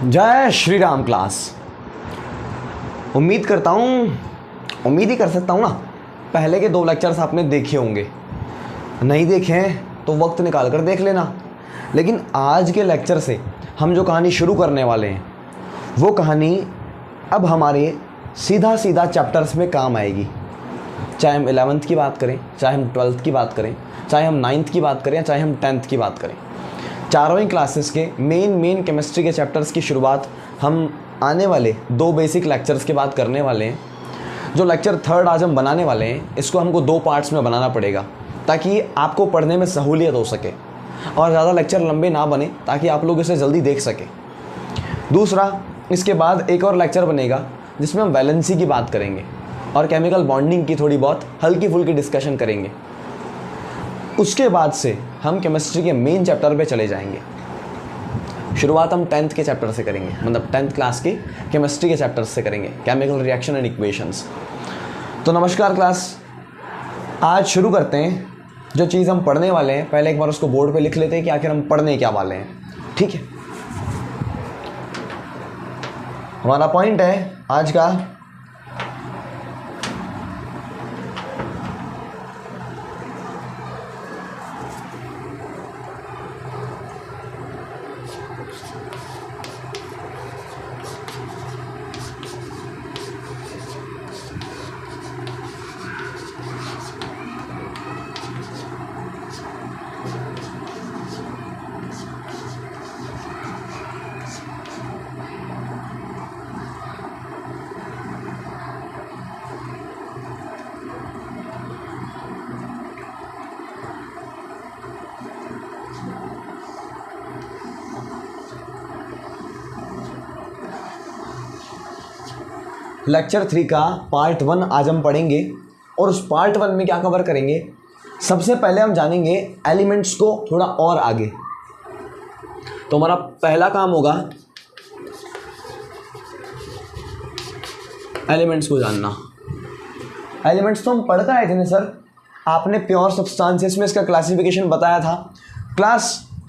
जय श्री राम क्लास। उम्मीद करता हूँ, उम्मीद ही कर सकता हूँ ना, पहले के 2 लेक्चर्स आपने देखे होंगे। नहीं देखे हैं तो वक्त निकाल कर देख लेना। लेकिन आज के लेक्चर से हम जो कहानी शुरू करने वाले हैं वो कहानी अब हमारे सीधा सीधा चैप्टर्स में काम आएगी। चाहे हम 11th की बात करें, चाहे हम 12th की बात करें, चाहे हम 9th की बात करें, चाहे हम 10th की बात करें, चारों ही क्लासेस के मेन केमिस्ट्री के चैप्टर्स की शुरुआत हम आने वाले 2 बेसिक लेक्चर्स के बाद करने वाले हैं। जो लेक्चर 3rd आज हम बनाने वाले हैं, इसको हमको 2 पार्ट्स में बनाना पड़ेगा ताकि आपको पढ़ने में सहूलियत हो सके और ज़्यादा लेक्चर लंबे ना बने ताकि आप लोग इसे जल्दी देख सकें। दूसरा, इसके बाद एक और लेक्चर बनेगा जिसमें हम वैलेंसी की बात करेंगे और केमिकल बॉन्डिंग की थोड़ी बहुत हल्की फुल्की डिस्कशन करेंगे। उसके बाद से हम केमिस्ट्री के मेन चैप्टर पे चले जाएंगे। शुरुआत हम 10th के चैप्टर से करेंगे, मतलब 10th क्लास के केमिस्ट्री के चैप्टर से करेंगे, केमिकल रिएक्शन एंड इक्वेशंस। तो नमस्कार क्लास, आज शुरू करते हैं। जो चीज़ हम पढ़ने वाले हैं पहले एक बार उसको बोर्ड पे लिख लेते हैं कि आखिर हम पढ़ने क्या वाले हैं। ठीक है, हमारा पॉइंट है आज का लेक्चर 3 का पार्ट 1 आज हम पढ़ेंगे। और उस पार्ट 1 में क्या कवर करेंगे? सबसे पहले हम जानेंगे एलिमेंट्स को थोड़ा और आगे। तो हमारा पहला काम होगा एलिमेंट्स को जानना। एलिमेंट्स तो हम पढ़ आए थे ना सर, आपने प्योर सब्सटेंसेस में इसका क्लासिफिकेशन बताया था।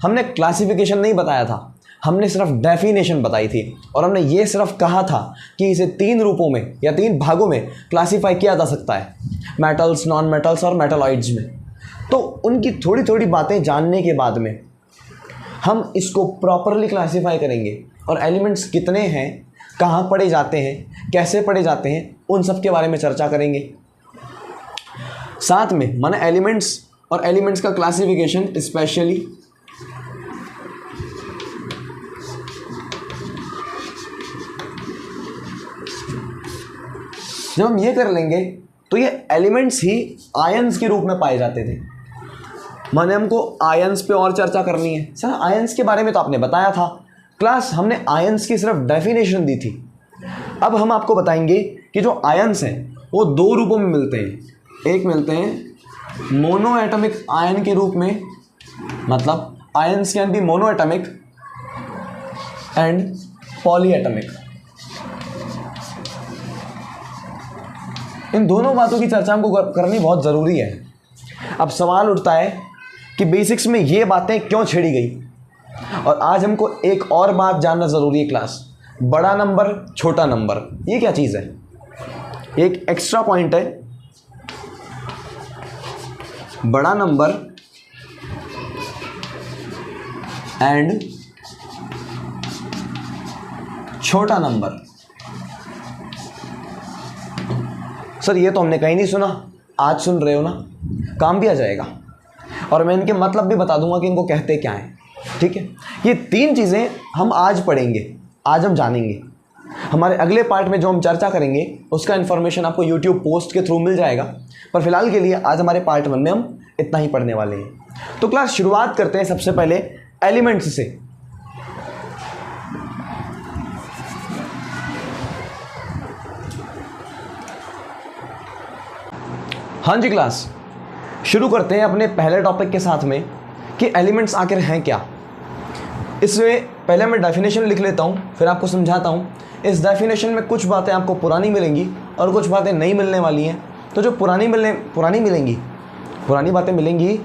हमने क्लासिफिकेशन नहीं बताया था, हमने सिर्फ डेफिनेशन बताई थी और हमने ये सिर्फ कहा था कि इसे 3 रूपों में या 3 भागों में क्लासिफाई किया जा सकता है, मेटल्स, नॉन मेटल्स और मेटलॉइड्स में। तो उनकी थोड़ी थोड़ी बातें जानने के बाद में हम इसको प्रॉपरली क्लासिफाई करेंगे और एलिमेंट्स कितने हैं, कहाँ पढ़े जाते हैं, कैसे पढ़े जाते हैं, उन सब के बारे में चर्चा करेंगे। साथ में माने एलिमेंट्स और एलिमेंट्स का क्लासिफिकेशन स्पेशली जब हम ये कर लेंगे तो ये एलिमेंट्स ही आयंस के रूप में पाए जाते थे। माने हमको आयंस पे और चर्चा करनी है। सर आयंस के बारे में तो आपने बताया था क्लास, हमने आयंस की सिर्फ डेफिनेशन दी थी। अब हम आपको बताएंगे कि जो आयंस हैं वो 2 रूपों में मिलते हैं। एक मिलते हैं मोनो एटॉमिक आयन के रूप में, मतलब ions can be monoatomic and polyatomic. इन दोनों बातों की चर्चा हमको करनी बहुत ज़रूरी है। अब सवाल उठता है कि बेसिक्स में ये बातें क्यों छेड़ी गई। और आज हमको एक और बात जानना ज़रूरी है क्लास, बड़ा नंबर छोटा नंबर ये क्या चीज़ है। एक एक्स्ट्रा पॉइंट है, बड़ा नंबर एंड छोटा नंबर। सर ये तो हमने कहीं नहीं सुना, आज सुन रहे हो ना, काम भी आ जाएगा। और मैं इनके मतलब भी बता दूंगा कि इनको कहते क्या हैं। ठीक है, ये 3 चीज़ें हम आज पढ़ेंगे, आज हम जानेंगे। हमारे अगले पार्ट में जो हम चर्चा करेंगे उसका इन्फॉर्मेशन आपको यूट्यूब पोस्ट के थ्रू मिल जाएगा, पर फिलहाल के लिए आज हमारे पार्ट 1 में हम इतना ही पढ़ने वाले हैं। तो क्लास शुरुआत करते हैं सबसे पहले एलिमेंट्स से। हाँ जी क्लास, शुरू करते हैं अपने पहले टॉपिक के साथ में कि एलिमेंट्स आखिर हैं क्या। इसमें पहले मैं डेफिनेशन लिख लेता हूँ, फिर आपको समझाता हूँ। इस डेफिनेशन में कुछ बातें आपको पुरानी मिलेंगी और कुछ बातें नई मिलने वाली हैं। तो जो पुरानी बातें मिलेंगी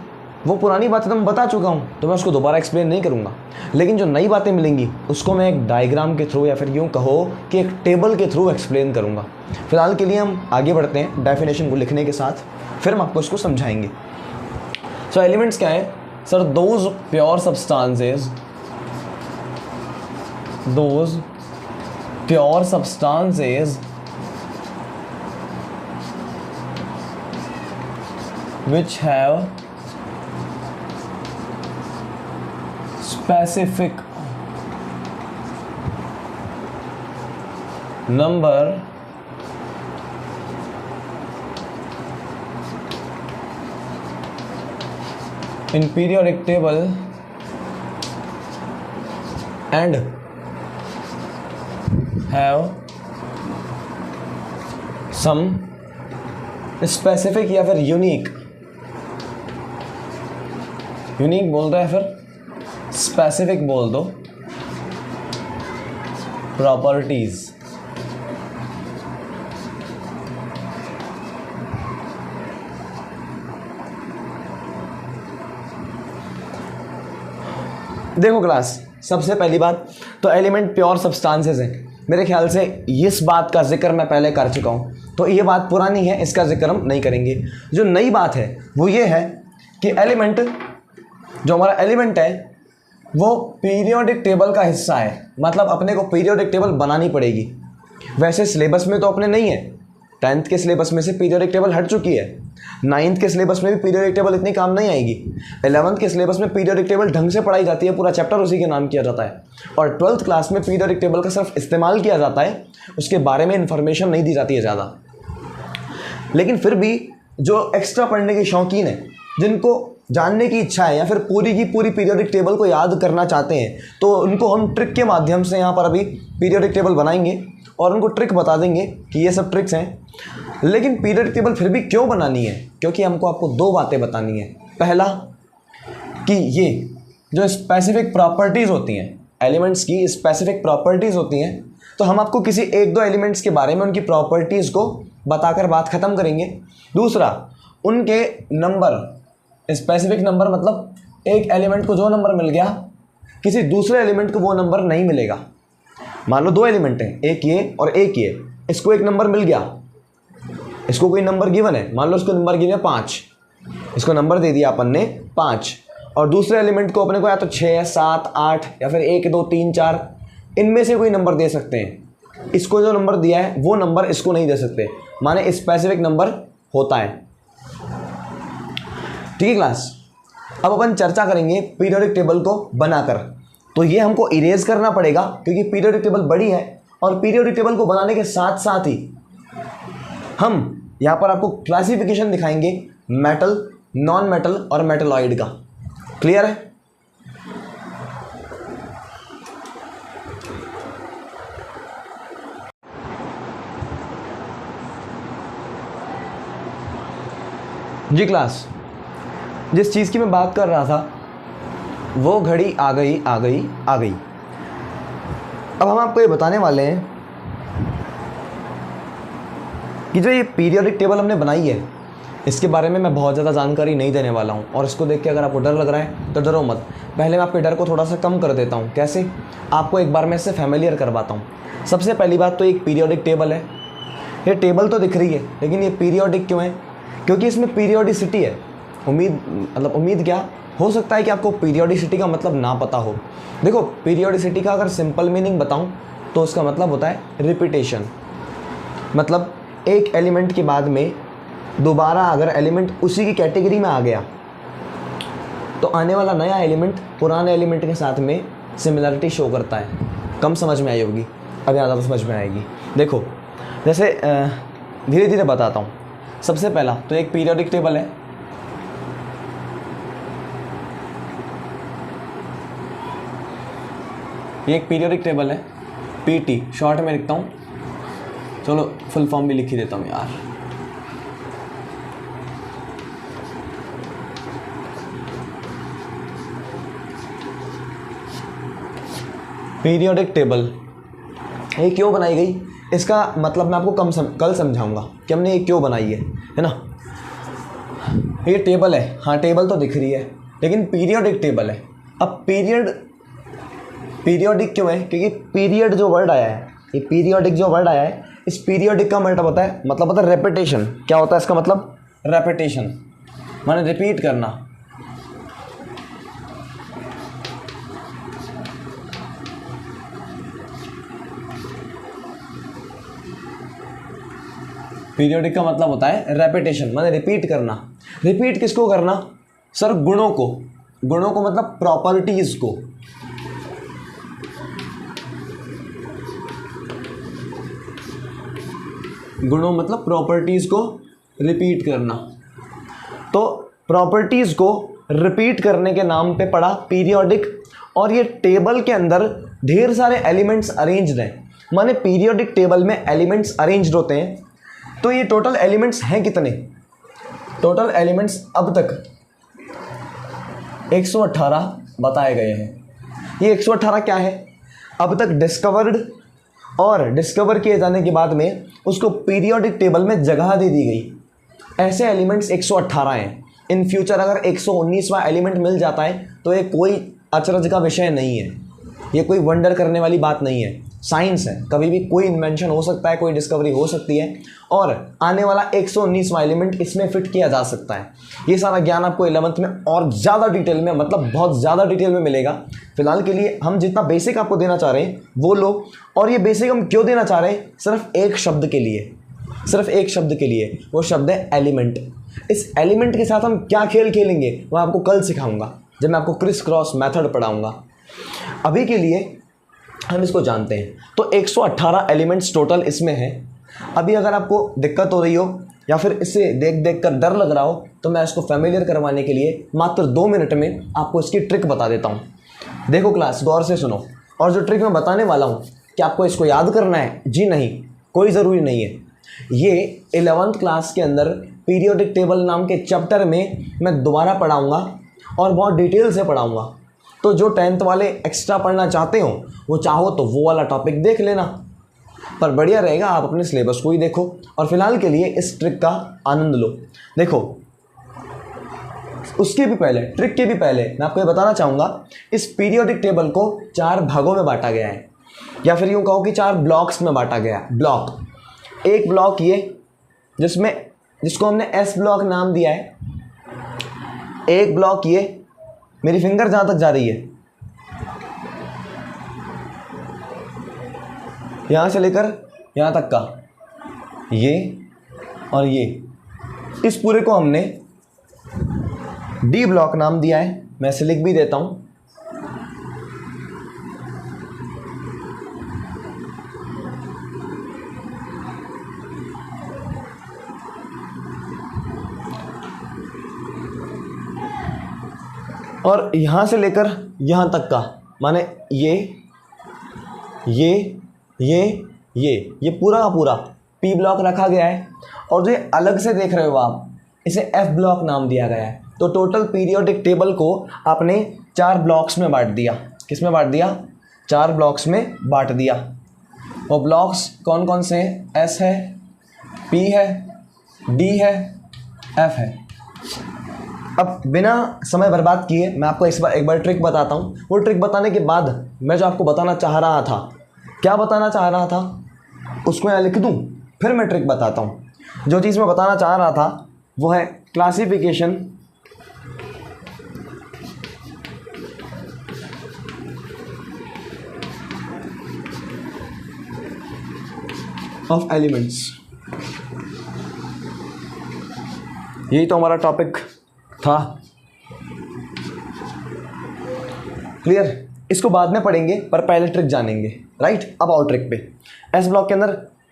वो पुरानी बातें तो मैं बता चुका हूँ, तो मैं उसको दोबारा एक्सप्लेन नहीं करूँगा। लेकिन जो नई बातें मिलेंगी उसको मैं एक डायग्राम के थ्रू या फिर यूँ कहो कि एक टेबल के थ्रू एक्सप्लेन करूँगा। फिलहाल के लिए हम आगे बढ़ते हैं डेफिनेशन को लिखने के साथ, फिर हम आपको इसको समझाएंगे। सो एलिमेंट्स क्या है sir? Those pure substances, those pure substances which have specific number in periodic table and have some specific या फिर यूनिक बोल दो या फिर स्पेसिफिक बोल दो प्रॉपर्टीज। देखो क्लास, सबसे पहली बात तो एलिमेंट प्योर सब्सटेंसेस हैं। मेरे ख्याल से इस बात का जिक्र मैं पहले कर चुका हूँ, तो ये बात पुरानी है, इसका जिक्र हम नहीं करेंगे। जो नई बात है वो ये है कि एलिमेंट, जो हमारा एलिमेंट है वो पीरियोडिक टेबल का हिस्सा है। मतलब अपने को पीरियोडिक टेबल बनानी पड़ेगी। वैसे सिलेबस में तो अपने नहीं है, 10th के सिलेबस में से पीरियोडिक टेबल हट चुकी है, 9th के सिलेबस में भी पीरियोडिक टेबल इतनी काम नहीं आएगी, 11th के सिलेबस में पीरियोडिक टेबल ढंग से पढ़ाई जाती है, पूरा चैप्टर उसी के नाम किया जाता है, और 12th क्लास में पीरियोडिक टेबल का सिर्फ इस्तेमाल किया जाता है, उसके बारे में इन्फॉर्मेशन नहीं दी जाती है ज़्यादा। लेकिन फिर भी जो एक्स्ट्रा पढ़ने के शौकीन हैं, जिनको जानने की इच्छा है या फिर पूरी की पूरी पीरियोडिक टेबल को याद करना चाहते हैं, तो उनको हम ट्रिक के माध्यम से यहाँ पर अभी पीरियोडिक टेबल बनाएंगे और उनको ट्रिक बता देंगे कि ये सब ट्रिक्स हैं। लेकिन पीरियोडिक टेबल फिर भी क्यों बनानी है? क्योंकि हमको आपको दो बातें बतानी है। पहला कि ये जो स्पेसिफिक प्रॉपर्टीज़ होती हैं, एलिमेंट्स की स्पेसिफिक प्रॉपर्टीज़ होती हैं, तो हम आपको किसी एक दो एलिमेंट्स के बारे में उनकी प्रॉपर्टीज़ को बताकर बात ख़त्म करेंगे। दूसरा, उनके नंबर, स्पेसिफिक नंबर, मतलब एक एलिमेंट को जो नंबर मिल गया किसी दूसरे एलिमेंट को वो नंबर नहीं मिलेगा। मान लो दो एलिमेंट हैं, एक ये और एक ये, इसको एक नंबर मिल गया, इसको कोई नंबर गिवन है, मान लो इसको नंबर गिवन है 5, इसको नंबर दे दिया अपन ने 5, और दूसरे एलिमेंट को अपने को या तो 6, 7, 8 या फिर 1, 2, 3, 4 इनमें से कोई नंबर दे सकते हैं। इसको जो नंबर दिया है वो नंबर इसको नहीं दे सकते, माने स्पेसिफिक नंबर होता है। ठीक है क्लास, अब अपन चर्चा करेंगे पीरियोडिक टेबल को बनाकर। तो ये हमको इरेज करना पड़ेगा क्योंकि पीरियोडिक टेबल बड़ी है, और पीरियोडिक टेबल को बनाने के साथ साथ ही हम यहाँ पर आपको क्लासिफिकेशन दिखाएंगे मेटल, नॉन मेटल और मेटलॉइड का। क्लियर है? जी क्लास, जिस चीज़ की मैं बात कर रहा था वो घड़ी आ गई। अब हम आपको ये बताने वाले हैं कि जो ये पीरियोडिक टेबल हमने बनाई है इसके बारे में मैं बहुत ज़्यादा जानकारी नहीं देने वाला हूँ, और इसको देख के अगर आपको डर लग रहा है तो डरो मत। पहले मैं आपके डर को थोड़ा सा कम कर देता हूँ। कैसे? आपको एक बार मैं इससे फैमिलियर करवाता हूँ। सबसे पहली बात तो एक पीरियोडिक टेबल है। ये टेबल तो दिख रही है, लेकिन ये पीरियोडिक क्यों है? क्योंकि इसमें पीरियोडिसिटी है। उम्मीद क्या हो सकता है कि आपको पीरियोडिसिटी का मतलब ना पता हो। देखो, पीरियोडिसिटी का अगर सिंपल मीनिंग बताऊं तो उसका मतलब होता है रिपीटेशन। मतलब एक एलिमेंट के बाद में दोबारा अगर एलिमेंट उसी की कैटेगरी में आ गया तो आने वाला नया एलिमेंट पुराने एलिमेंट के साथ में सिमिलरिटी शो करता है। कम समझ में आई होगी, अब ज़्यादा समझ में आएगी। देखो, जैसे धीरे धीरे बताता हूँ। सबसे पहला तो एक पीरियोडिक टेबल है। ये एक पीरियोडिक टेबल है, पीटी शॉर्ट में लिखता हूँ। चलो फुल फॉर्म भी लिख ही देता हूँ यार। पीरियोडिक टेबल ये क्यों बनाई गई, इसका मतलब मैं आपको कल समझाऊंगा कि हमने ये क्यों बनाई है ना। ये टेबल है, हाँ टेबल तो दिख रही है, लेकिन पीरियोडिक टेबल है। अब पीरियोडिक क्यों है? क्योंकि पीरियड जो वर्ड आया है, ये पीरियोडिक जो वर्ड आया है, इस पीरियोडिक का मतलब होता है रेपिटेशन। क्या होता है इसका मतलब? रेपिटेशन, माने रिपीट करना। पीरियोडिक का मतलब होता है रेपिटेशन, माने रिपीट करना। रिपीट किसको करना? सर गुणों को। गुणों को मतलब प्रॉपर्टीज को। गुणों मतलब प्रॉपर्टीज को रिपीट करना। तो प्रॉपर्टीज को रिपीट करने के नाम पे पड़ा पीरियोडिक। और ये टेबल के अंदर ढेर सारे एलिमेंट्स अरेंज्ड हैं, माने पीरियोडिक टेबल में एलिमेंट्स अरेंज्ड होते हैं। तो ये टोटल एलिमेंट्स हैं कितने? टोटल एलिमेंट्स अब तक 118 बताए गए हैं। ये 118 क्या है? अब तक डिस्कवर्ड और डिस्कवर किए जाने के बाद में उसको पीरियोडिक टेबल में जगह दे दी गई। ऐसे एलिमेंट्स 118 हैं। इन फ्यूचर अगर 119वां एलिमेंट मिल जाता है तो ये कोई अचरज का विषय नहीं है, ये कोई वंडर करने वाली बात नहीं है। साइंस है, कभी भी कोई इन्वेंशन हो सकता है, कोई डिस्कवरी हो सकती है और आने वाला 119वां एलिमेंट इसमें फिट किया जा सकता है। ये सारा ज्ञान आपको 11th में और ज़्यादा डिटेल में, मतलब बहुत ज़्यादा डिटेल में मिलेगा। फिलहाल के लिए हम जितना बेसिक आपको देना चाह रहे हैं वो लो। और ये बेसिक हम क्यों देना चाह रहे हैं? सिर्फ एक शब्द के लिए, सिर्फ एक शब्द के लिए। वो शब्द है एलिमेंट। इस एलिमेंट के साथ हम क्या खेल खेलेंगे वो आपको कल सिखाऊंगा, जब मैं आपको क्रिस क्रॉस मेथड पढ़ाऊंगा। अभी के लिए हम इसको जानते हैं। तो 118 एलिमेंट्स टोटल इसमें हैं। अभी अगर आपको दिक्कत हो रही हो या फिर इसे देख देख कर डर लग रहा हो तो मैं इसको फैमिलियर करवाने के लिए मात्र 2 मिनट में आपको इसकी ट्रिक बता देता हूँ। देखो क्लास, गौर से सुनो। और जो ट्रिक मैं बताने वाला हूँ, क्या आपको इसको याद करना है? जी नहीं, कोई ज़रूरी नहीं है। ये 11th क्लास के अंदर पीरियोडिक टेबल नाम के चैप्टर में मैं दोबारा पढ़ाऊँगा और बहुत डिटेल से पढ़ाऊँगा। तो जो 10th वाले एक्स्ट्रा पढ़ना चाहते हो वो चाहो तो वो वाला टॉपिक देख लेना, पर बढ़िया रहेगा आप अपने सिलेबस को ही देखो। और फिलहाल के लिए इस ट्रिक का आनंद लो। देखो, उसके भी पहले, ट्रिक के भी पहले मैं आपको ये बताना चाहूँगा, इस पीरियोडिक टेबल को 4 भागों में बांटा गया है, या फिर यूँ कहो कि 4 ब्लॉक्स में बांटा गया है। ब्लॉक, एक ब्लॉक ये जिसको हमने एस ब्लॉक नाम दिया है। एक ब्लॉक ये, मेरी फिंगर जहाँ तक जा रही है यहाँ से लेकर यहाँ तक का, ये और ये, इस पूरे को हमने डी ब्लॉक नाम दिया है। मैं इसे लिख भी देता हूँ। और यहाँ से लेकर यहाँ तक का, माने ये पूरा का पूरा पी ब्लॉक रखा गया है। और जो ये अलग से देख रहे हो आप, इसे एफ ब्लॉक नाम दिया गया है। तो टोटल पीरियोडिक टेबल को आपने 4 ब्लॉक्स में बांट दिया। किस में बांट दिया? 4 ब्लॉक्स में बांट दिया। वो ब्लॉक्स कौन कौन से हैं? एस है, पी है, डी है, एफ है। अब बिना समय बर्बाद किए मैं आपको एक बार ट्रिक बताता हूँ। वो ट्रिक बताने के बाद मैं जो आपको बताना चाह रहा था, क्या बताना चाह रहा था उसको यहाँ लिख दूँ, फिर मैं ट्रिक बताता हूँ। जो चीज़ मैं बताना चाह रहा था वो है क्लासिफिकेशन ऑफ एलिमेंट्स। यही तो हमारा टॉपिक था। क्लियर? इसको बाद में पढ़ेंगे, पर पहले ट्रिक जानेंगे। राइट, अब आओ ट्रिक पे। एस ब्लॉक के अंदर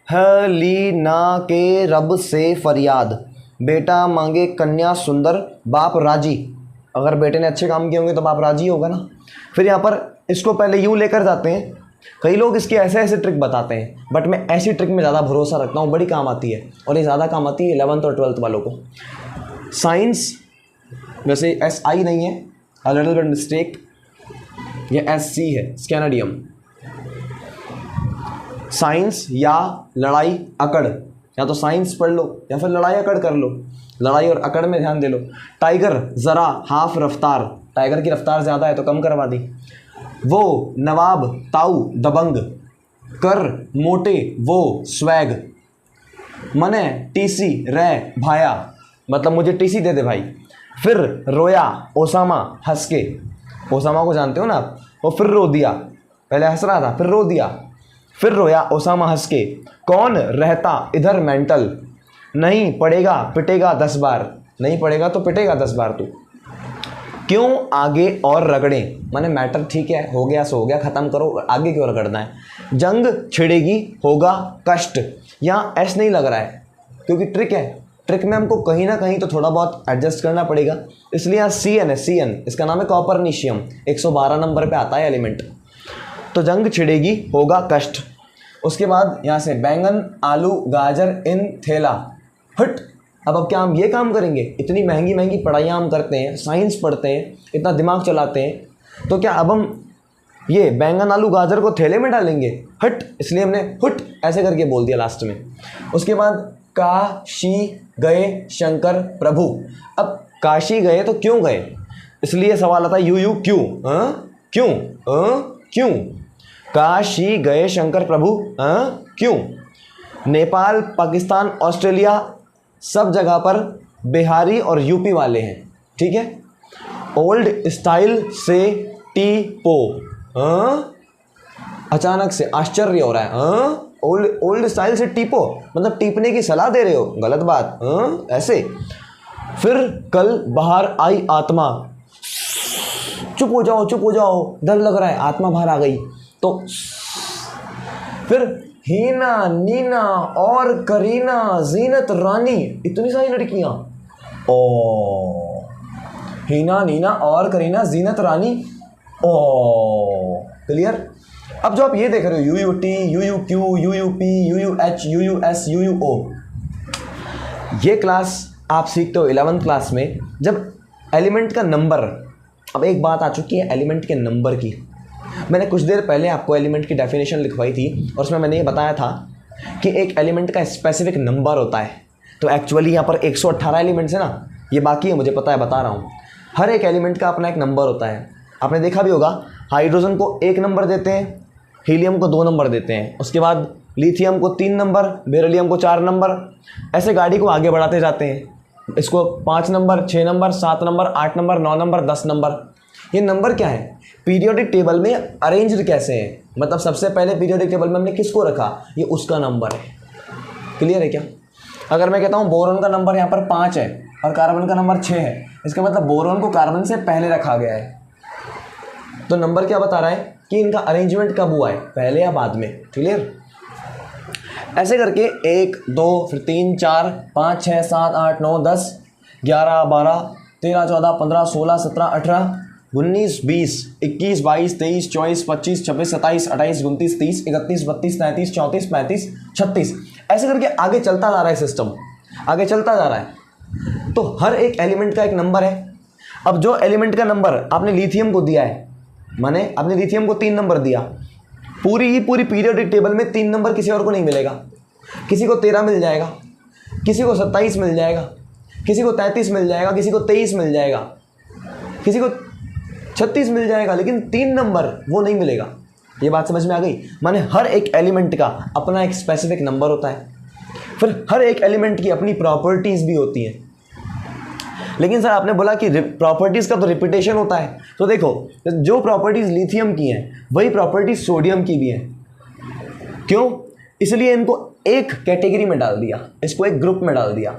ह ली ना के रब से फरियाद, बेटा मांगे कन्या सुंदर बाप राजी। अगर बेटे ने अच्छे काम किए होंगे तो बाप राजी होगा ना। फिर यहाँ पर इसको पहले यूँ लेकर जाते हैं। कई लोग इसके ऐसे ऐसे ट्रिक बताते हैं, बट मैं ऐसी ट्रिक में ज़्यादा भरोसा रखता हूँ, बड़ी काम आती है। और ये ज़्यादा काम आती है 11th और 12th वालों को। साइंस वैसे एस आई नहीं है, अ लिटिल बिट मिस्टेक, ये एस सी है, स्कैनाडियम। साइंस या लड़ाई अकड़, या तो साइंस पढ़ लो या फिर लड़ाई अकड़ कर लो। लड़ाई और अकड़ में ध्यान दे लो। टाइगर ज़रा हाफ रफ्तार, टाइगर की रफ्तार ज़्यादा है तो कम करवा दी। वो नवाब ताऊ दबंग, कर मोटे वो स्वैग, मने टीसी रे भाया, मतलब मुझे टीसी दे दे भाई। फिर रोया ओसामा हंस के, ओसामा को जानते हो ना आप, वो फिर रो दिया, पहले हंस रहा था फिर रो दिया, फिर रोया ओसामा हंस के। कौन रहता इधर मेंटल, नहीं पड़ेगा पिटेगा 10 बार, नहीं पड़ेगा तो पिटेगा 10 बार तू। क्यों आगे और रगड़ें, माने मैटर ठीक है, हो गया सो हो गया, ख़त्म करो, आगे क्यों रगड़ना है। जंग छिड़ेगी होगा कष्ट, यहाँ ऐस नहीं लग रहा है क्योंकि ट्रिक है, ट्रिक में हमको कहीं ना कहीं तो थोड़ा बहुत एडजस्ट करना पड़ेगा, इसलिए यहाँ CN है, CN इसका नाम है कॉपरनीशियम, 112 नंबर पे आता है एलिमेंट। तो जंग छिड़ेगी होगा कष्ट। उसके बाद यहाँ से बैंगन आलू गाजर इन थैला, हट। अब क्या हम ये काम करेंगे, इतनी महंगी महंगी पढ़ाइयाँ हम करते हैं, साइंस पढ़ते हैं, इतना दिमाग चलाते हैं, तो क्या अब हम ये बैंगन आलू गाजर को थैले में डालेंगे, हट। इसलिए हमने हुट ऐसे करके बोल दिया लास्ट में। उसके बाद काशी गए शंकर प्रभु, अब काशी गए तो क्यों गए, इसलिए सवाल आता है यू क्यों, क्यों क्यों, काशी गए शंकर प्रभु क्यों। नेपाल पाकिस्तान ऑस्ट्रेलिया सब जगह पर बिहारी और यूपी वाले हैं, ठीक है। ओल्ड स्टाइल से टी पो, अचानक से आश्चर्य हो रहा है, ओल्ड स्टाइल से टीपो मतलब टीपने की सलाह दे रहे हो, गलत बात, ऐसे। फिर कल बाहर आई आत्मा, चुप हो जाओ चुप हो जाओ, डर लग रहा है, आत्मा बाहर आ गई तो। फिर हीना नीना और करीना जीनत रानी, इतनी सारी लड़कियां, ओ हीना नीना और करीना जीनत रानी, ओ क्लियर। अब जो आप ये देख रहे हो UUT UUQ UUP UUH UUS UUO, ये क्लास आप सीखते हो 11th क्लास में जब एलिमेंट का नंबर। अब एक बात आ चुकी है एलिमेंट के नंबर की, मैंने कुछ देर पहले आपको एलिमेंट की डेफिनेशन लिखवाई थी और उसमें मैंने ये बताया था कि एक एलिमेंट का स्पेसिफिक नंबर होता है। तो एक्चुअली यहाँ पर 118 एलिमेंट्स है ना, ये बाकी है मुझे पता है, बता रहा हूँ। हर एक एलिमेंट का अपना एक नंबर होता है। आपने देखा भी होगा हाइड्रोजन को 1 नंबर देते हैं, हीलियम को 2 नंबर देते हैं, उसके बाद लिथियम को 3 नंबर, बेरिलियम को 4 नंबर, ऐसे गाड़ी को आगे बढ़ाते जाते हैं। इसको 5 number 6 number 7 number 8 number 9 number 10 number. ये नंबर क्या है, पीरियोडिक टेबल में अरेंज्ड कैसे हैं, मतलब सबसे पहले पीरियोडिक टेबल में हमने किसको रखा, ये उसका नंबर है। क्लियर है क्या। अगर मैं कहता हूँ बोरोन का नंबर यहाँ पर 5 है और कार्बन का नंबर 6 है, इसका मतलब बोरोन को कार्बन से पहले रखा गया है। तो नंबर क्या बता रहा है कि इनका अरेंजमेंट कब हुआ है, पहले या बाद में। क्लियर। ऐसे करके 1 2 फिर 3 4 5 6 7 8 9 10 11 12 13 14 15 16 17 18 19 20 21 22 23 24 25 26 27 28 29 30 31 32 33 34 35 36, ऐसे करके आगे चलता जा रहा है सिस्टम, आगे चलता जा रहा है। तो हर एक एलिमेंट का एक नंबर है। अब जो एलिमेंट का नंबर आपने लिथियम को दिया है, माने आपने लिथियम को 3 नंबर दिया, पूरी पीरियोडिक टेबल में 3 नंबर किसी और को नहीं मिलेगा। किसी को 13 मिल जाएगा, किसी को 27 मिल जाएगा, किसी को 33 मिल जाएगा, किसी को 23 मिल जाएगा, किसी को 36 मिल जाएगा, लेकिन 3 नंबर वो नहीं मिलेगा। ये बात समझ में आ गई। माने हर एक एलिमेंट का अपना एक स्पेसिफिक नंबर होता है। फिर हर एक एलिमेंट की अपनी प्रॉपर्टीज़ भी होती हैं। लेकिन सर आपने बोला कि प्रॉपर्टीज़ का तो रिपीटेशन होता है, तो देखो जो प्रॉपर्टीज़ लिथियम की हैं वही प्रॉपर्टीज़ सोडियम की भी हैं। क्यों, इसलिए इनको एक कैटेगरी में डाल दिया, इसको एक ग्रुप में डाल दिया।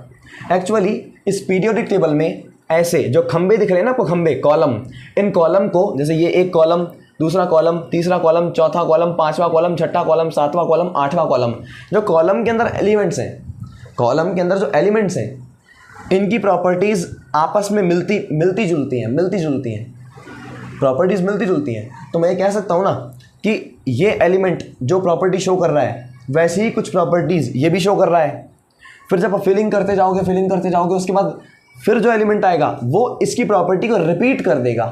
एक्चुअली इस पीरियोडिक टेबल में ऐसे जो खंबे दिख रहे हैं ना, आपको खंबे, कॉलम, इन कॉलम को जैसे ये एक कॉलम, दूसरा कॉलम, तीसरा कॉलम, चौथा कॉलम, 5वां कॉलम, छठा कॉलम, 7वां कॉलम, 8वां कॉलम, जो कॉलम के अंदर एलिमेंट्स हैं, कॉलम के अंदर जो एलिमेंट्स हैं इनकी प्रॉपर्टीज़ आपस में मिलती जुलती हैं, प्रॉपर्टीज़ मिलती जुलती हैं। तो मैं ये कह सकता हूँ ना कि ये एलिमेंट जो प्रॉपर्टी शो कर रहा है वैसे ही कुछ प्रॉपर्टीज़ ये भी शो कर रहा है। फिर जब आप फिलिंग करते जाओगे उसके बाद फिर जो एलिमेंट आएगा वो इसकी प्रॉपर्टी को रिपीट कर देगा।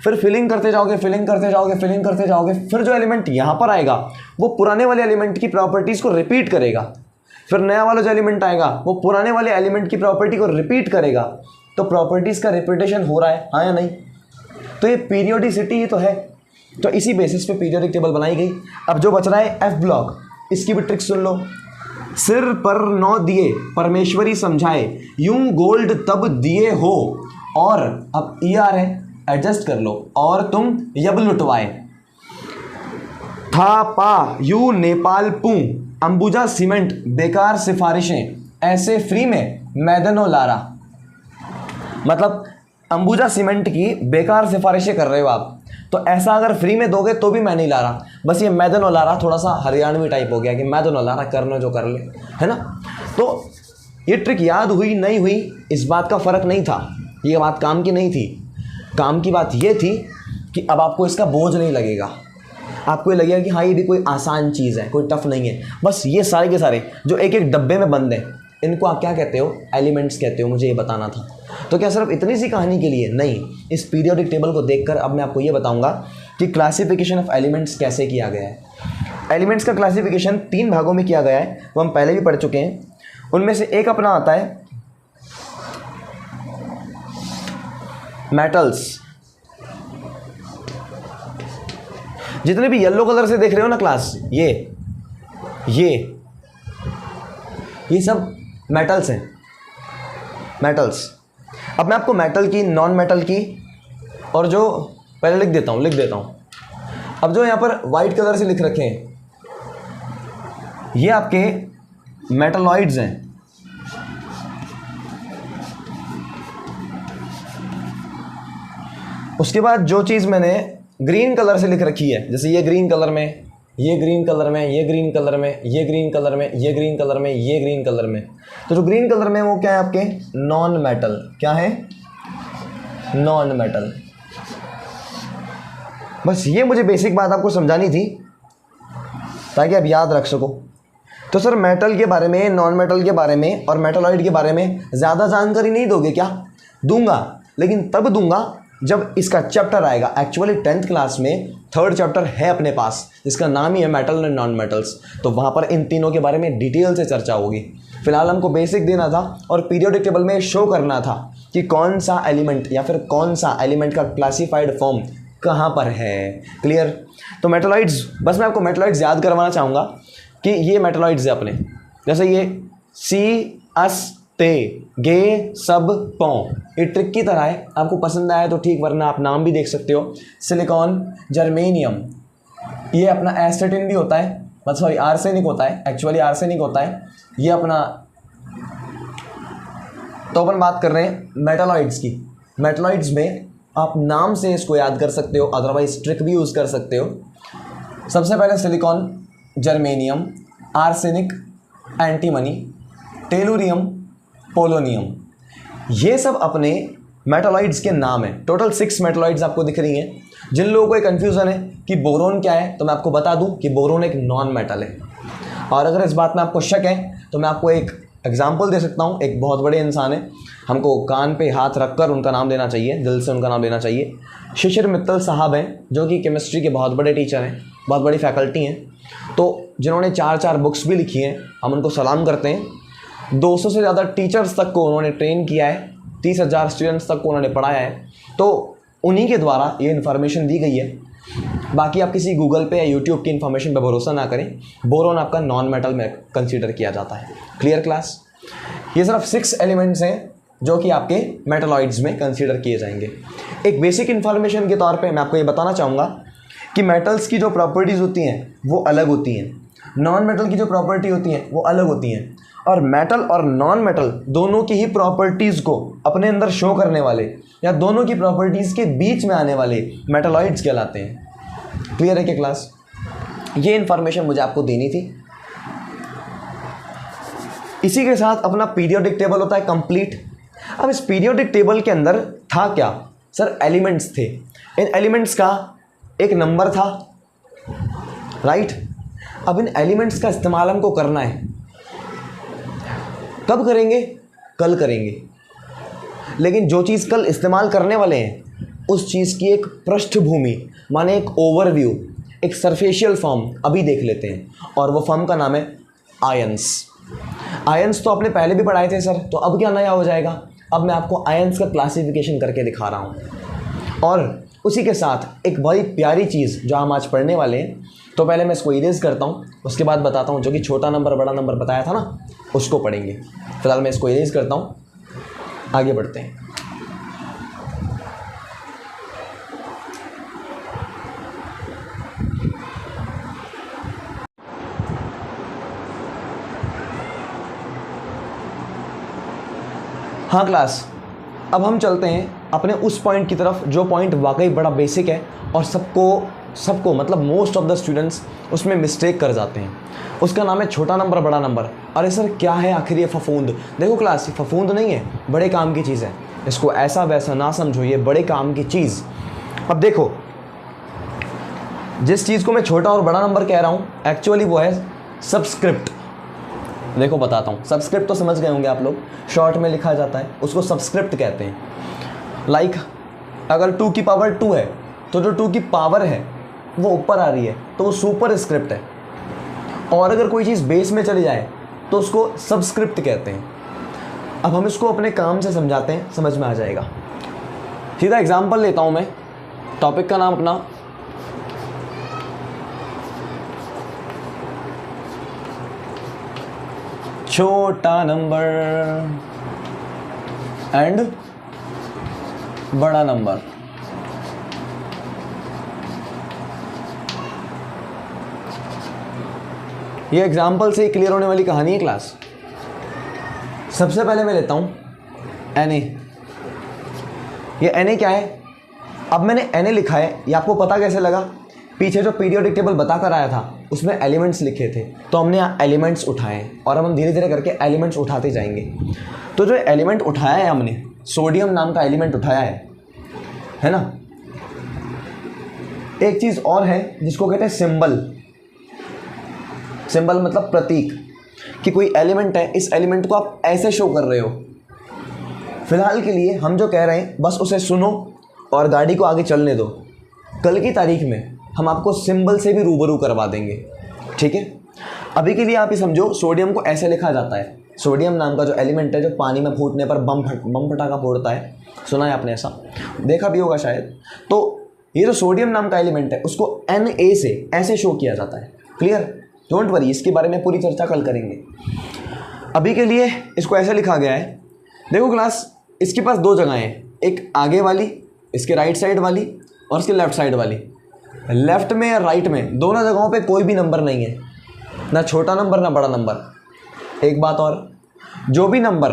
फिर फिलिंग करते जाओगे, फिर जो एलिमेंट यहाँ पर आएगा वो पुराने वाले एलिमेंट की प्रॉपर्टीज़ को रिपीट करेगा। फिर नया वाला जो एलिमेंट आएगा वो पुराने वाले एलिमेंट की प्रॉपर्टी को रिपीट करेगा। तो प्रॉपर्टीज़ का रिपीटेशन हो रहा है, हाँ या नहीं? तो ये पीरियोडिसिटी ही तो है। तो इसी बेसिस पे पीरियोडिक टेबल बनाई गई। अब जो बच रहा है एफ ब्लॉक, इसकी भी ट्रिक सुन लो। सिर पर 9 दिए परमेश्वरी समझाए, यूं गोल्ड तब दिए हो, और अब ER है, एडजस्ट कर लो, और तुम यब लुटवाए। था पा यू नेपाल पू, अंबुजा सीमेंट बेकार सिफारिशें, ऐसे फ्री में मैदनो लारा। मतलब अंबुजा सीमेंट की बेकार सिफारिशें कर रहे हो आप, तो ऐसा अगर फ्री में दोगे तो भी मैं नहीं ला रहा। बस ये मैदनो लारा थोड़ा सा हरियाणवी टाइप हो गया कि मैदनो लारा, करना जो कर ले, है ना? तो ये ट्रिक याद हुई नहीं हुई इस बात का फ़र्क नहीं था, ये बात काम की नहीं थी। काम की बात ये थी कि अब आपको इसका बोझ नहीं लगेगा, आपको ये लगेगा कि हाँ ये भी कोई आसान चीज़ है, कोई टफ नहीं है। बस ये सारे के सारे जो एक एक डब्बे में बंद हैं, इनको आप क्या कहते हो? एलिमेंट्स कहते हो। मुझे ये बताना था। तो क्या सिर्फ इतनी सी कहानी के लिए? नहीं, इस पीरियोडिक टेबल को देखकर अब मैं आपको ये बताऊंगा कि क्लासिफिकेशन ऑफ एलिमेंट्स कैसे किया गया है। एलिमेंट्स का क्लासिफिकेशन 3 भागों में किया गया है, वो हम पहले भी पढ़ चुके हैं। उनमें से एक अपना आता है मेटल्स। जितने भी येलो कलर से देख रहे हो ना क्लास, ये सब मेटल्स हैं, मेटल्स। अब मैं आपको मेटल की, नॉन मेटल की, और जो पहले लिख देता हूँ। अब जो यहाँ पर वाइट कलर से लिख रखे हैं, ये आपके मेटलॉइड्स हैं। उसके बाद जो चीज़ मैंने ग्रीन कलर से लिख रखी है, जैसे ये ग्रीन कलर में, ये ग्रीन कलर में, ये ग्रीन कलर में, ये ग्रीन कलर में, ये ग्रीन कलर में, ये ग्रीन कलर में, तो जो ग्रीन कलर में वो क्या है आपके? Non metal. क्या है? Non metal. बस ये मुझे बेसिक बात आपको समझानी थी ताकि आप याद रख सको। तो सर मेटल के बारे में, नॉन मेटल के बारे में और मेटलॉइड के बारे में ज़्यादा जानकारी नहीं दोगे क्या? दूंगा, लेकिन तब दूंगा जब इसका चैप्टर आएगा। एक्चुअली 10th क्लास में 3rd चैप्टर है अपने पास, जिसका नाम ही है मेटल एंड नॉन मेटल्स। तो वहाँ पर इन तीनों के बारे में डिटेल से चर्चा होगी। फिलहाल हमको बेसिक देना था और पीरियोडिक टेबल में शो करना था कि कौन सा एलिमेंट या फिर कौन सा एलिमेंट का क्लासिफाइड फॉर्म कहाँ पर है। क्लियर? तो मेटलॉइड्स, बस मैं आपको मेटलॉइड्स याद करवाना चाहूँगा कि ये मेटलॉइड्स है अपने, जैसे ये सी अस ते गे सब पौ, ये ट्रिक की तरह है। आपको पसंद आया तो ठीक, वरना आप नाम भी देख सकते हो। सिलिकॉन, जर्मेनियम, ये अपना एस्टेटिन भी होता है, मतलब सॉरी आर्सेनिक होता है, एक्चुअली आर्सेनिक होता है ये अपना। तो अपन बात कर रहे हैं मेटलॉइड्स की। मेटलॉइड्स में आप नाम से इसको याद कर सकते हो, अदरवाइज ट्रिक भी यूज़ कर सकते हो। सबसे पहले silicon, germanium, arsenic, antimony, tellurium, polonium, ये सब अपने मेटलॉइड्स के नाम हैं। टोटल 6 मेटलॉइड्स आपको दिख रही हैं। जिन लोगों को एक कन्फ्यूज़न है कि बोरोन क्या है, तो मैं आपको बता दूं कि बोरोन एक नॉन मेटल है। और अगर इस बात में आपको शक है तो मैं आपको एक एग्जाम्पल दे सकता हूं। एक बहुत बड़े इंसान है, हमको कान पे हाथ रखकर उनका नाम लेना चाहिए, दिल से उनका नाम लेना चाहिए। शिशिर मित्तल साहब हैं, जो कि केमिस्ट्री के बहुत बड़े टीचर हैं, बहुत बड़ी फैकल्टी हैं, तो जिन्होंने 4 बुक्स भी लिखी हैं। हम उनको सलाम करते हैं। 200 से ज़्यादा टीचर्स तक को उन्होंने ट्रेन किया है, 30,000 स्टूडेंट्स तक को उन्होंने पढ़ाया है। तो उन्हीं के द्वारा ये इन्फॉर्मेशन दी गई है। बाकी आप किसी गूगल पे या यूट्यूब की इन्फॉर्मेशन पर भरोसा ना करें। बोरोन आपका नॉन मेटल में कंसीडर किया जाता है। Clear class? ये सिर्फ 6 एलिमेंट्स हैं जो कि आपके मेटलॉइड्स में कंसीडर किए जाएंगे। एक बेसिक इन्फॉर्मेशन के तौर पे मैं आपको ये बताना चाहूँगा कि मेटल्स की जो प्रॉपर्टीज़ होती हैं वो अलग होती हैं, नॉन मेटल की जो प्रॉपर्टी होती हैं वो अलग होती हैं। और मेटल और नॉन मेटल दोनों की ही प्रॉपर्टीज़ को अपने अंदर शो करने वाले या दोनों की प्रॉपर्टीज़ के बीच में आने वाले मेटलॉइड्स कहलाते हैं। क्लियर है क्या क्लास? ये इन्फॉर्मेशन मुझे आपको देनी थी। इसी के साथ अपना पीरियोडिक टेबल होता है कंप्लीट। अब इस पीरियोडिक टेबल के अंदर था क्या? सर एलिमेंट्स थे। इन एलिमेंट्स का एक नंबर था, राइट? अब इन एलिमेंट्स का इस्तेमाल हमको करना है। कब करेंगे? कल करेंगे। लेकिन जो चीज़ कल इस्तेमाल करने वाले हैं उस चीज़ की एक पृष्ठभूमि, माने एक ओवरव्यू, एक सरफेशियल फॉर्म अभी देख लेते हैं, और वो फॉर्म का नाम है आयंस। आयंस तो आपने पहले भी पढ़ाए थे सर, तो अब क्या नया हो जाएगा? अब मैं आपको आयंस का क्लासिफिकेशन करके दिखा रहा हूँ। और उसी के साथ एक बड़ी प्यारी चीज़ जो हम आज पढ़ने वाले हैं, तो पहले मैं इसको इरेज करता हूँ, उसके बाद बताता हूँ। जो कि छोटा नंबर बड़ा नंबर बताया था ना, उसको पढ़ेंगे। फिलहाल मैं इसको इरेज करता हूँ, आगे बढ़ते हैं। हाँ क्लास, अब हम चलते हैं अपने उस पॉइंट की तरफ जो पॉइंट वाकई बड़ा बेसिक है और सबको मतलब मोस्ट ऑफ द स्टूडेंट्स उसमें मिस्टेक कर जाते हैं। उसका नाम है छोटा नंबर बड़ा नंबर। अरे सर क्या है आखिर ये फफूंद? देखो क्लास, ये फफूंद नहीं है, बड़े काम की चीज़ है। इसको ऐसा वैसा ना समझो, ये बड़े काम की चीज़। अब देखो, जिस चीज़ को मैं छोटा और बड़ा नंबर कह रहा हूँ एक्चुअली वो है सबस्क्रिप्ट। देखो बताता हूँ, सबस्क्रिप्ट तो समझ गए होंगे आप लोग, शॉर्ट में लिखा जाता है, उसको सबस्क्रिप्ट कहते हैं। लाइक अगर 2 की पावर 2 है तो जो 2 की पावर है वो ऊपर आ रही है तो वो सुपर स्क्रिप्ट है। और अगर कोई चीज़ बेस में चली जाए तो उसको सबस्क्रिप्ट कहते हैं। अब हम इसको अपने काम से समझाते हैं, समझ में आ जाएगा। सीधा एग्जाम्पल लेता हूँ मैं, टॉपिक का नाम अपना छोटा नंबर एंड बड़ा नंबर। ये एग्जाम्पल से ही क्लियर होने वाली कहानी है क्लास। सबसे पहले मैं लेता हूं Na। ये Na क्या है? अब मैंने Na लिखा है, ये आपको पता कैसे लगा? पीछे जो पीरियोडिक टेबल बता कर आया था उसमें एलिमेंट्स लिखे थे, तो हमने यहाँ एलिमेंट्स उठाए और अब हम धीरे धीरे करके एलिमेंट्स उठाते जाएंगे। तो जो एलिमेंट उठाया है हमने, सोडियम नाम का एलिमेंट उठाया है ना। एक चीज़ और है जिसको कहते हैं सिंबल। सिंबल मतलब प्रतीक, कि कोई एलिमेंट है, इस एलिमेंट को आप ऐसे शो कर रहे हो। फिलहाल के लिए हम जो कह रहे हैं बस उसे सुनो और गाड़ी को आगे चलने दो। कल की तारीख में हम आपको सिंबल से भी रूबरू करवा देंगे, ठीक है? अभी के लिए आप ही समझो, सोडियम को ऐसे लिखा जाता है। सोडियम नाम का जो एलिमेंट है जो पानी में फूटने पर बम फटाका फोड़ता है, सुना है आपने? ऐसा देखा भी होगा शायद। तो ये जो सोडियम नाम का एलिमेंट है उसको Na से ऐसे शो किया जाता है। क्लियर? डोंट वरी, इसके बारे में पूरी चर्चा कल करेंगे। अभी के लिए इसको ऐसे लिखा गया है। देखो क्लास, इसके पास 2 जगह हैं, एक आगे वाली, इसके राइट साइड वाली, और इसके लेफ्ट साइड वाली। लेफ्ट में या राइट में, दोनों जगहों पे कोई भी नंबर नहीं है, ना छोटा नंबर ना बड़ा नंबर। एक बात और, जो भी नंबर,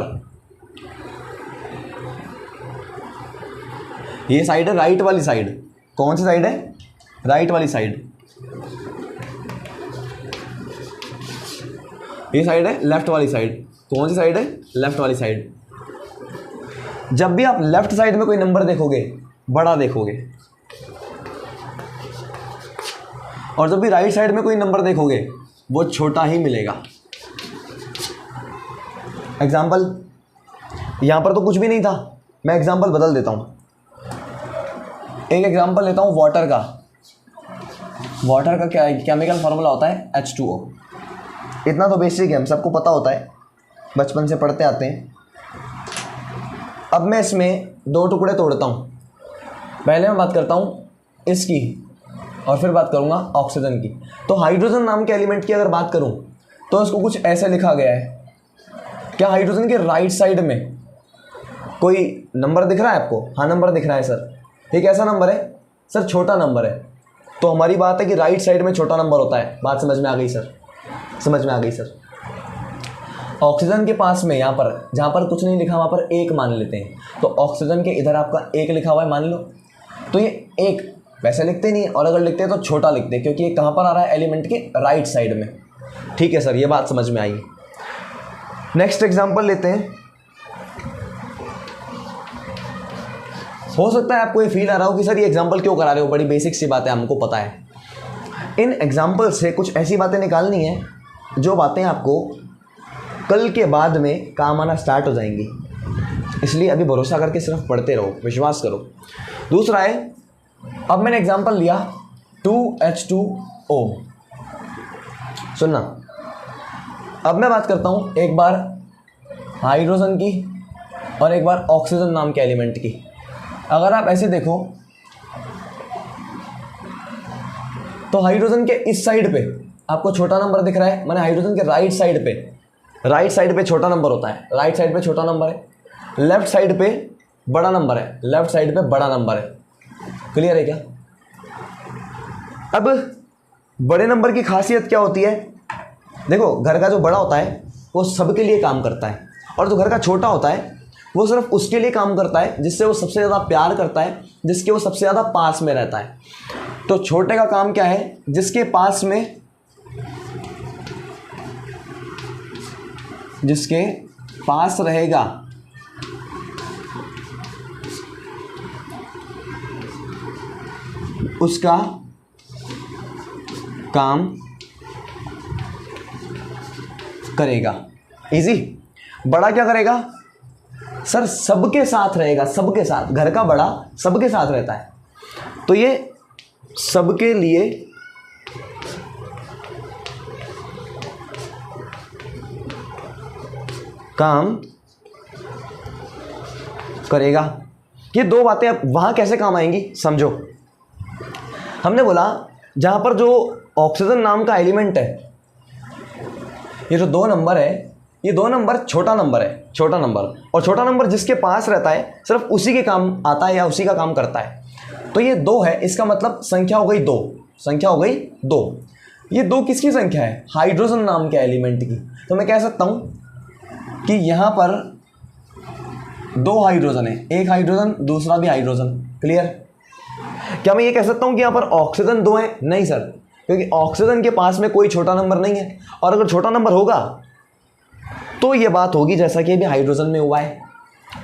ये साइड है राइट वाली साइड। कौन सी साइड है? राइट वाली साइड। ये साइड है लेफ्ट वाली साइड। कौन सी साइड है? लेफ्ट वाली साइड। जब भी आप लेफ्ट साइड में कोई नंबर देखोगे, बड़ा देखोगे, और जब भी राइट साइड में कोई नंबर देखोगे वो छोटा ही मिलेगा। एग्जाम्पल, यहां पर तो कुछ भी नहीं था, मैं एग्जाम्पल बदल देता हूं। एक एग्जाम्पल लेता हूं वाटर का। वाटर का क्या है? केमिकल फार्मूला होता है H2O। इतना तो बेसिक है, हम सबको पता होता है, बचपन से पढ़ते आते हैं। अब मैं इसमें 2 टुकड़े तोड़ता हूँ। पहले मैं बात करता हूँ इसकी और फिर बात करूँगा ऑक्सीजन की। तो हाइड्रोजन नाम के एलिमेंट की अगर बात करूँ तो इसको कुछ ऐसे लिखा गया है। क्या हाइड्रोजन के राइट साइड में कोई नंबर दिख रहा है आपको? हाँ, नंबर दिख रहा है सर। ये कैसा नंबर है सर? छोटा नंबर है। तो हमारी बात है कि राइट साइड में छोटा नंबर होता है। बात समझ में आ गई सर? समझ में आ गई सर। ऑक्सीजन के पास में यहाँ पर जहाँ पर कुछ नहीं लिखा वहाँ पर 1 मान लेते हैं। तो ऑक्सीजन के इधर आपका 1 लिखा हुआ है, मान लो। तो ये 1 वैसे लिखते नहीं है, और अगर लिखते हैं तो छोटा लिखते हैं, क्योंकि ये कहाँ पर आ रहा है? एलिमेंट के राइट साइड में। ठीक है सर, ये बात समझ में आई। नेक्स्ट एग्जांपल लेते हैं। हो सकता है आपको ये फील आ रहा हो कि सर ये एग्जांपल क्यों करा रहे हो, बड़ी बेसिक सी बात है, हमको पता है। इन एग्जांपल से कुछ ऐसी बातें निकालनी है जो बातें आपको कल के बाद में काम आना स्टार्ट हो जाएंगी। इसलिए अभी भरोसा करके सिर्फ पढ़ते रहो, विश्वास करो। दूसरा है, अब मैंने एग्जांपल लिया 2H2O। सुनना, अब मैं बात करता हूँ एक बार हाइड्रोजन की और एक बार ऑक्सीजन नाम के एलिमेंट की। अगर आप ऐसे देखो तो हाइड्रोजन के इस साइड पे आपको छोटा नंबर दिख रहा है, माने हाइड्रोजन के राइट साइड पे छोटा नंबर होता है, राइट साइड पे छोटा नंबर है, लेफ्ट साइड पे बड़ा नंबर है, लेफ्ट साइड पे बड़ा नंबर है। क्लियर है क्या? अब बड़े नंबर की खासियत क्या होती है? देखो, घर का जो बड़ा होता है वो सबके लिए काम करता है, और जो घर का छोटा होता है वो सिर्फ उसके लिए काम करता है जिससे वो सबसे ज़्यादा प्यार करता है, जिसके वो सबसे ज़्यादा पास में रहता है। तो छोटे का काम क्या है? जिसके पास रहेगा उसका काम करेगा। इजी। बड़ा क्या करेगा? सर सबके साथ रहेगा, सबके साथ। घर का बड़ा सबके साथ रहता है, तो ये सबके लिए काम करेगा। ये दो बातें अब वहां कैसे काम आएंगी समझो। हमने बोला जहां पर जो ऑक्सीजन नाम का एलिमेंट है, ये जो 2 नंबर है, ये 2 नंबर छोटा नंबर है, छोटा नंबर, और छोटा नंबर जिसके पास रहता है सिर्फ उसी के काम आता है या उसी का काम करता है। तो ये 2 है, इसका मतलब संख्या हो गई 2, संख्या हो गई 2। ये 2 किसकी संख्या है? हाइड्रोजन नाम के एलिमेंट की। तो मैं कह सकता हूं कि यहां पर 2 हाइड्रोजन है, एक हाइड्रोजन दूसरा भी हाइड्रोजन। क्लियर? क्या मैं ये कह सकता हूं कि यहां पर ऑक्सीजन 2 है? नहीं सर, क्योंकि ऑक्सीजन के पास में कोई छोटा नंबर नहीं है, और अगर छोटा नंबर होगा तो ये बात होगी जैसा कि अभी हाइड्रोजन में हुआ है।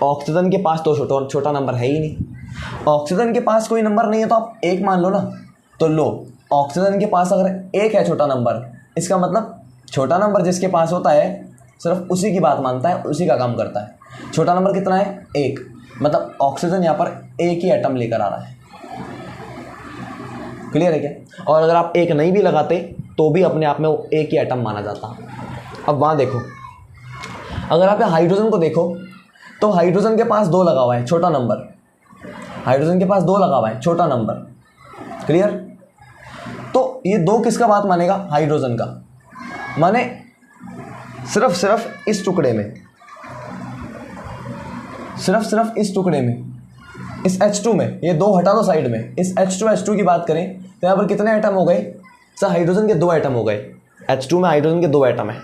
ऑक्सीजन के पास तो छोटा नंबर है ही नहीं। ऑक्सीजन के पास कोई नंबर नहीं है तो आप 1 मान लो ना। तो लो, ऑक्सीजन के पास अगर 1 है छोटा नंबर, इसका मतलब छोटा नंबर जिसके पास होता है सिर्फ उसी की बात मानता है, उसी का काम करता है। छोटा नंबर कितना है? 1। मतलब ऑक्सीजन यहाँ पर 1 ही एटम लेकर आ रहा है। क्लियर है क्या? और अगर आप 1 नहीं भी लगाते तो भी अपने आप में वो 1 ही एटम माना जाता। अब वहाँ देखो, अगर आप हाइड्रोजन को देखो तो हाइड्रोजन के पास 2 लगा हुआ है, छोटा नंबर। हाइड्रोजन के पास 2 लगा हुआ है, छोटा नंबर। क्लियर? तो ये 2 किसका बात मानेगा? हाइड्रोजन का। माने सिर्फ इस टुकड़े में, सिर्फ इस टुकड़े में, इस H2 में, ये 2 हटा दो साइड में, इस H2 की बात करें तो यहाँ पर कितने एटम हो गए? सर हाइड्रोजन के 2 एटम हो गए। H2 में हाइड्रोजन के 2 एटम है,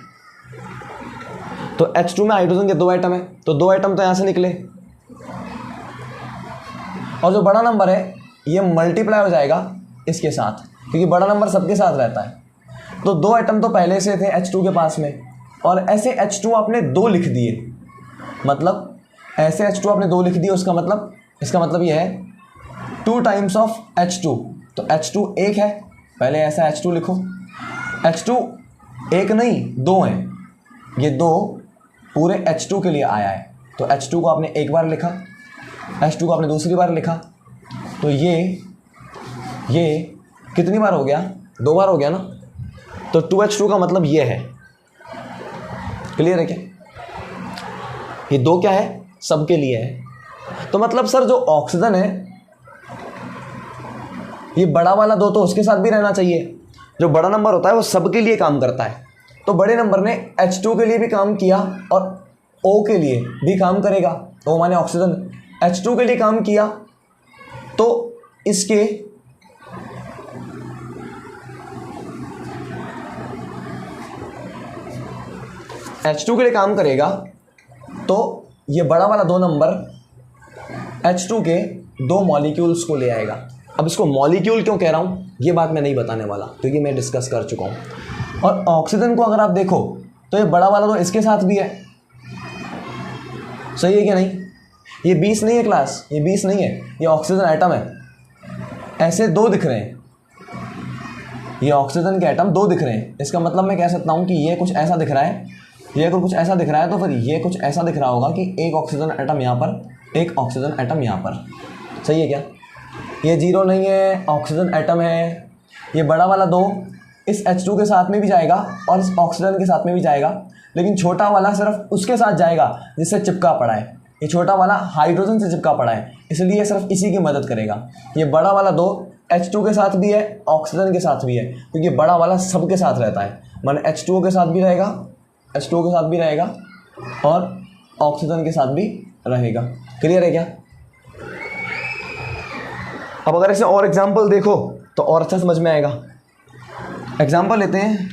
तो H2 में हाइड्रोजन के 2 एटम है, तो 2 एटम तो यहाँ से निकले। और जो बड़ा नंबर है ये मल्टीप्लाई हो जाएगा इसके साथ, क्योंकि बड़ा नंबर सबके साथ रहता है। तो 2 एटम तो पहले से थे H2 के पास में, और ऐसे H2 आपने 2 लिख दिए, मतलब ऐसे H2 आपने 2 लिख दिए, इसका मतलब ये है 2 टाइम्स ऑफ H2। तो H2 1 है, पहले ऐसा H2 लिखो। H2 1 नहीं 2 है, ये 2 पूरे H2 के लिए आया है। तो H2 को आपने 1 बार लिखा, H2 को आपने दूसरी बार लिखा, तो ये कितनी बार हो गया? 2 बार हो गया ना। तो 2H2 का मतलब ये है। क्लियर है क्या? ये 2 क्या है? सबके लिए है। तो मतलब सर जो ऑक्सीजन है, ये बड़ा वाला 2 तो उसके साथ भी रहना चाहिए। जो बड़ा नंबर होता है वो सबके लिए काम करता है, तो बड़े नंबर ने H2 के लिए भी काम किया और O के लिए भी काम करेगा। O माने ऑक्सीजन, H2 के लिए काम किया तो इसके H2 के लिए काम करेगा, तो ये बड़ा वाला 2 नंबर H2 के 2 मॉलिक्यूल्स को ले आएगा। अब इसको मॉलिक्यूल क्यों कह रहा हूँ ये बात मैं नहीं बताने वाला, क्योंकि मैं डिस्कस कर चुका हूँ। और ऑक्सीजन को अगर आप देखो तो ये बड़ा वाला 2 इसके साथ भी है, सही है क्या नहीं? ये 20 नहीं है क्लास, ये 20 नहीं है, ये ऑक्सीजन एटम है। ऐसे 2 दिख रहे हैं, ये ऑक्सीजन के एटम 2 दिख रहे हैं। इसका मतलब मैं कह सकता हूँ कि ये कुछ ऐसा दिख रहा है, ये अगर कुछ ऐसा दिख रहा है तो फिर ये कुछ ऐसा दिख रहा होगा कि एक ऑक्सीजन एटम यहाँ पर, एक ऑक्सीजन एटम यहाँ पर। सही है क्या? ये 0 नहीं है, ऑक्सीजन एटम है। ये बड़ा वाला 2 इस H2 के साथ में भी जाएगा और इस ऑक्सीजन के साथ में भी जाएगा, लेकिन छोटा वाला सिर्फ उसके साथ जाएगा जिससे चिपका पड़ा है। ये छोटा वाला हाइड्रोजन से चिपका पड़ा है, इसलिए सिर्फ इसी की मदद करेगा। ये बड़ा वाला दो H2 के साथ भी है, ऑक्सीजन के साथ भी है, क्योंकि बड़ा वाला सबके साथ रहता है। माने H2O के साथ भी रहेगा, H2O के साथ भी रहेगा और ऑक्सीजन के साथ भी रहेगा। क्लियर है क्या? अब अगर ऐसे और एग्जाम्पल देखो तो और अच्छा समझ में आएगा। एग्जाम्पल लेते हैं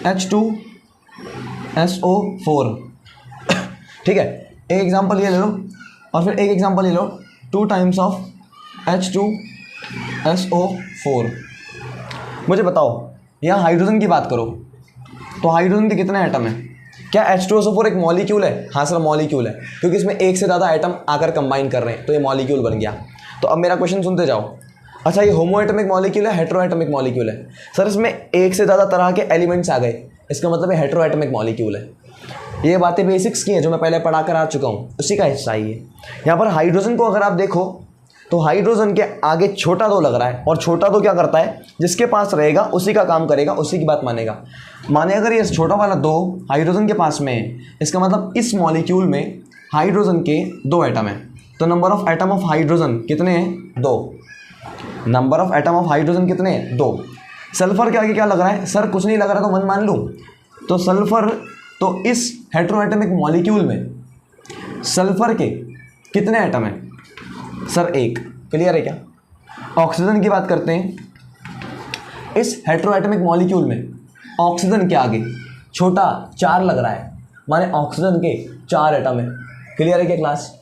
H2SO4, ठीक है। एक एग्जाम्पल ये ले लो और फिर एक एग्जाम्पल ले लो 2 टाइम्स ऑफ H2SO4। मुझे बताओ, यहाँ हाइड्रोजन की बात करो तो हाइड्रोजन के कितने एटम हैं? क्या H2SO4 एक मॉलिक्यूल है? हाँ सर मॉलिक्यूल है, क्योंकि इसमें एक से ज़्यादा एटम आकर कंबाइन कर रहे हैं तो ये मॉलिक्यूल बन गया। तो अब मेरा क्वेश्चन सुनते जाओ। अच्छा, ये होमो एटमिक मॉलिक्यूल है, हेट्रो एटमिक मॉलिक्यूल है? सर इसमें एक से ज़्यादा तरह के एलिमेंट्स आ गए, इसका मतलब है हेट्रो एटमिक मॉलिक्यूल है। ये बातें बेसिक्स की हैं जो मैं पहले पढ़ा कर आ चुका हूँ, उसी का हिस्सा ही है। यहाँ पर हाइड्रोजन को अगर आप देखो तो हाइड्रोजन के आगे छोटा दो लग रहा है, और छोटा दो क्या करता है? जिसके पास रहेगा उसी का काम करेगा, उसी की बात मानेगा। माने अगर ये छोटा वाला दो हाइड्रोजन के पास में है, इसका मतलब इस मॉलिक्यूल में हाइड्रोजन के 2 एटम हैं। तो number of atom of hydrogen कितने हैं? 2। Number of atom of hydrogen कितने हैं? 2। सल्फर के आगे क्या लग रहा है? सर कुछ नहीं लग रहा तो 1 मान लूँ। तो सल्फर, तो इस हेट्रोएटमिक मॉलिक्यूल में सल्फर के कितने एटम हैं? सर 1। क्लियर है क्या? ऑक्सीजन की बात करते हैं। इस हेट्रोएटमिक मॉलिक्यूल में ऑक्सीजन के आगे छोटा 4 लग रहा है, माने ऑक्सीजन के 4 एटम है। क्लियर है क्या क्लास?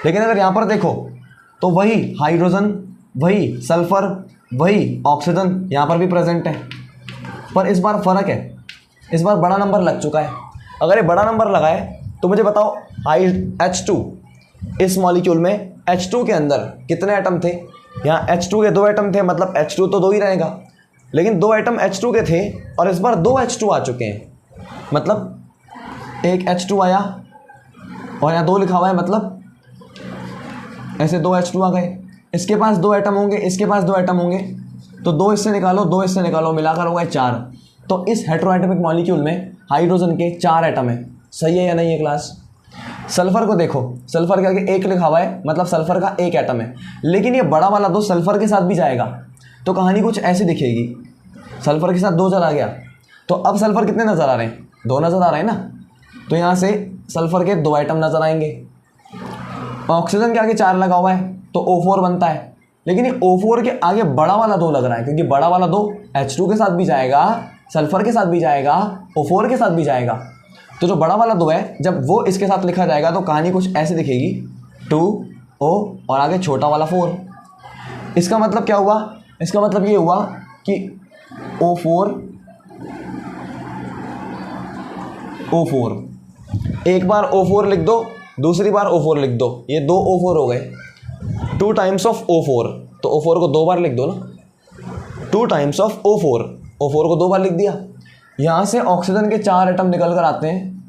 लेकिन अगर यहाँ पर देखो तो वही हाइड्रोजन, वही सल्फर, वही ऑक्सीजन यहाँ पर भी प्रेजेंट है, पर इस बार फ़र्क है, इस बार बड़ा नंबर लग चुका है। अगर ये बड़ा नंबर लगा है तो मुझे बताओ H2, इस मॉलिक्यूल में H2 के अंदर कितने एटम थे? यहाँ H2 के 2 एटम थे, मतलब H2 तो 2 ही रहेगा, लेकिन 2 एटम H2 के थे और इस बार 2 H2 आ चुके हैं, मतलब एक H2 आया और यहाँ 2 लिखा हुआ है, मतलब ऐसे 2 H2 आ गए। इसके पास 2 एटम होंगे, इसके पास 2 एटम होंगे, तो 2 इससे निकालो, 2 इससे निकालो, मिलाकर हो गए 4। तो इस हेट्रोएटमिक मॉलिक्यूल में हाइड्रोजन के 4 एटम है। सही है या नहीं है क्लास? सल्फर को देखो, सल्फर के आगे 1 लिखा हुआ है, मतलब सल्फर का 1 एटम है, लेकिन ये बड़ा वाला 2 सल्फर के साथ भी जाएगा, तो कहानी कुछ ऐसी दिखेगी। सल्फर के साथ 2 चला गया, तो अब सल्फर कितने नज़र आ रहे हैं? 2 नज़र आ रहे हैं ना, तो यहाँ से सल्फर के 2 एटम नज़र आएंगे। ऑक्सीजन के आगे 4 लगा हुआ है तो O4 बनता है, लेकिन ये O4 के आगे बड़ा वाला 2 लग रहा है, क्योंकि बड़ा वाला 2 H2 के साथ भी जाएगा, सल्फर के साथ भी जाएगा, O4 के साथ भी जाएगा। तो जो बड़ा वाला 2 है, जब वो इसके साथ लिखा जाएगा तो कहानी कुछ ऐसे दिखेगी, 2O और आगे छोटा वाला 4। इसका मतलब क्या हुआ? इसका मतलब ये हुआ कि O4 एक बार O4 लिख दो, दूसरी बार O4 लिख दो, ये 2 O4 हो गए। 2 टाइम्स ऑफ O4, तो O4 को 2 बार लिख दो ना, 2 टाइम्स ऑफ O4 को 2 बार लिख दिया। यहाँ से ऑक्सीजन के 4 एटम निकल कर आते हैं,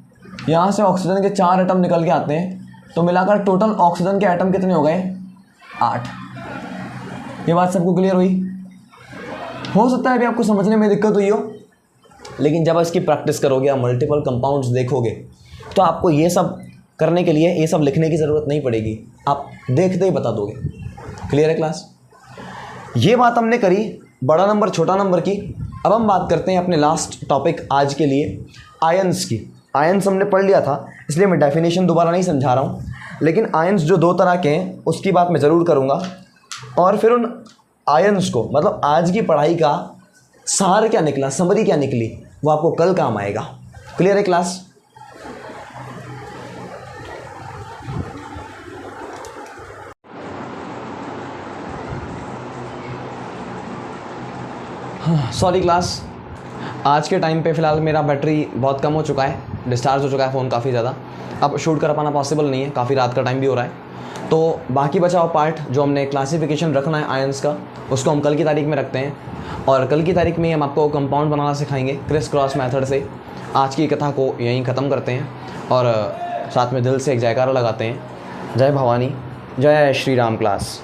यहाँ से ऑक्सीजन के 4 एटम निकल के आते हैं, तो मिलाकर टोटल ऑक्सीजन के एटम कितने हो गए? 8। ये बात सबको क्लियर हुई? हो सकता है अभी आपको समझने में दिक्कत हुई हो, लेकिन जब इसकी प्रैक्टिस करोगे, आप मल्टीपल कंपाउंड्स देखोगे, तो आपको ये सब करने के लिए ये सब लिखने की ज़रूरत नहीं पड़ेगी, आप देखते ही बता दोगे। क्लियर है क्लास? ये बात हमने करी बड़ा नंबर छोटा नंबर की। अब हम बात करते हैं अपने लास्ट टॉपिक आज के लिए, आयंस की। आयंस हमने पढ़ लिया था, इसलिए मैं डेफिनेशन दोबारा नहीं समझा रहा हूँ, लेकिन आयंस जो 2 तरह के हैं उसकी बात मैं ज़रूर करूँगा, और फिर उन आयंस को, मतलब आज की पढ़ाई का सार क्या निकला, समरी क्या निकली, वो आपको कल काम आएगा। क्लियर है क्लास? सॉरी क्लास, आज के टाइम पे फ़िलहाल मेरा बैटरी बहुत कम हो चुका है, डिस्चार्ज हो चुका है फ़ोन काफ़ी ज़्यादा, अब शूट कर पाना पॉसिबल नहीं है, काफ़ी रात का टाइम भी हो रहा है। तो बाकी बचा हुआ पार्ट जो हमने क्लासिफिकेशन रखना है आयंस का, उसको हम कल की तारीख में रखते हैं, और कल की तारीख में हम आपको कंपाउंड बनाना सिखाएंगे क्रिस क्रॉस मेथड से। आज की कथा को यहीं ख़त्म करते हैं और साथ में दिल से एक जयकारा लगाते हैं, जय भवानी, जय श्री राम क्लास।